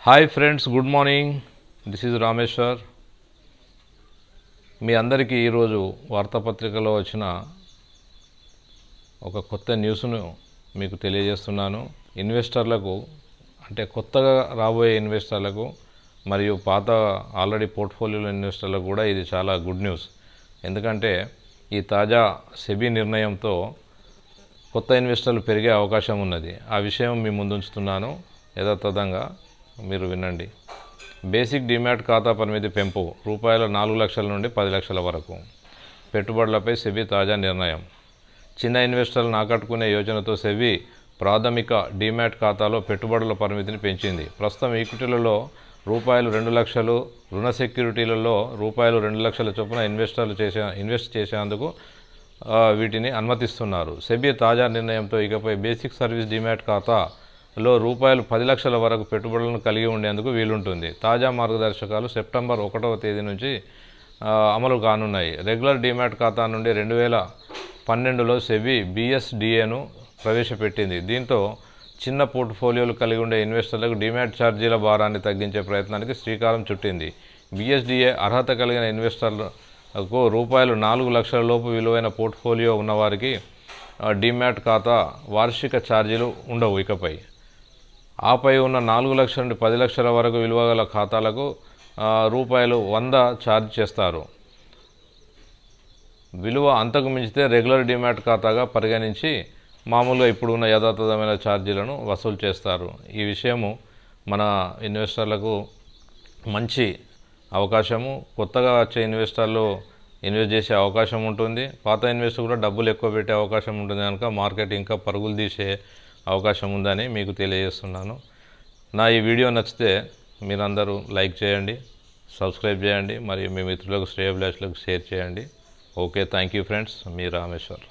Hi friends, good morning. This is Rameshwar. మీ అందరికీ ఈరోజు వార్తాపత్రికలో వచ్చిన ఒక కొత్త న్యూస్ను మీకు తెలియజేస్తున్నాను. ఇన్వెస్టర్లకు, అంటే కొత్తగా రాబోయే ఇన్వెస్టర్లకు మరియు పాత ఆల్రెడీ పోర్ట్ఫోలియోలో ఇన్వెస్టర్లకు కూడా ఇది చాలా గుడ్ న్యూస్. ఎందుకంటే ఈ తాజా సెబీ నిర్ణయంతో కొత్త ఇన్వెస్టర్లు పెరిగే అవకాశం ఉన్నది. ఆ విషయం మీ ముందుంచుతున్నాను. యథాతథంగా మీరు వినండి. బేసిక్ డిమాట్ ఖాతా పరిమితి పెంపు రూపాయల 4 లక్షల నుండి 10 లక్షల వరకు. పెట్టుబడులపై సెబీ తాజా నిర్ణయం. చిన్న ఇన్వెస్టర్లను ఆకట్టుకునే యోజనతో సెబీ ప్రాథమిక డిమాట్ ఖాతాలో పెట్టుబడుల పరిమితిని పెంచింది. ప్రస్తుతం ఈక్విటీలలో రూపాయలు 2 లక్షలు, రుణ సెక్యూరిటీలలో రూపాయలు 2 లక్షల చొప్పున ఇన్వెస్ట్ చేసేందుకు వీటిని అనుమతిస్తున్నారు. సెబీ తాజా నిర్ణయంతో ఇకపై బేసిక్ సర్వీస్ డిమాట్ ఖాతాలో రూపాయలు 10 లక్షల వరకు పెట్టుబడులను కలిగి ఉండేందుకు వీలుంటుంది. తాజా మార్గదర్శకాలు సెప్టెంబర్ 1వ తేదీ నుంచి అమలు కానున్నాయి. రెగ్యులర్ డిమాట్ ఖాతా నుండి 2012లో సెబీ BSDAను ప్రవేశపెట్టింది. దీంతో చిన్న పోర్ట్ఫోలియోలు కలిగి ఉండే ఇన్వెస్టర్లకు డిమాట్ ఛార్జీల భారాన్ని తగ్గించే ప్రయత్నానికి శ్రీకారం చుట్టింది. BSDA అర్హత కలిగిన ఇన్వెస్టర్లకు రూపాయలు 4 లక్షల లోపు విలువైన పోర్ట్ఫోలియో ఉన్నవారికి డిమాట్ ఖాతా వార్షిక ఛార్జీలు ఉండవు. ఇకపై ఆపై ఉన్న 4 లక్షల నుండి 10 లక్షల వరకు విలువ గల ఖాతాలకు రూపాయలు 100 ఛార్జ్ చేస్తారు. విలువ అంతకు మించితే రెగ్యులర్ డిమాట్ ఖాతాగా పరిగణించి మామూలుగా ఇప్పుడు ఉన్న యథాతథమైన ఛార్జీలను వసూలు చేస్తారు. ఈ విషయము మన ఇన్వెస్టర్లకు మంచి అవకాశము. కొత్తగా వచ్చే ఇన్వెస్టర్లు ఇన్వెస్ట్ చేసే అవకాశం ఉంటుంది. పాత ఇన్వెస్టర్ కూడా డబ్బులు ఎక్కువ పెట్టే అవకాశం ఉంటుంది కనుక మార్కెట్ ఇంకా పరుగులు తీసే అవకాశం ఉందని మీకు తెలియజేస్తున్నాను. నా ఈ వీడియో నచ్చితే మీరందరూ లైక్ చేయండి, సబ్స్క్రైబ్ చేయండి, మరియు మీ మిత్రులకు శ్రేయోభిలాషులకు షేర్ చేయండి. Okay, thank you friends. Me Rameshwar.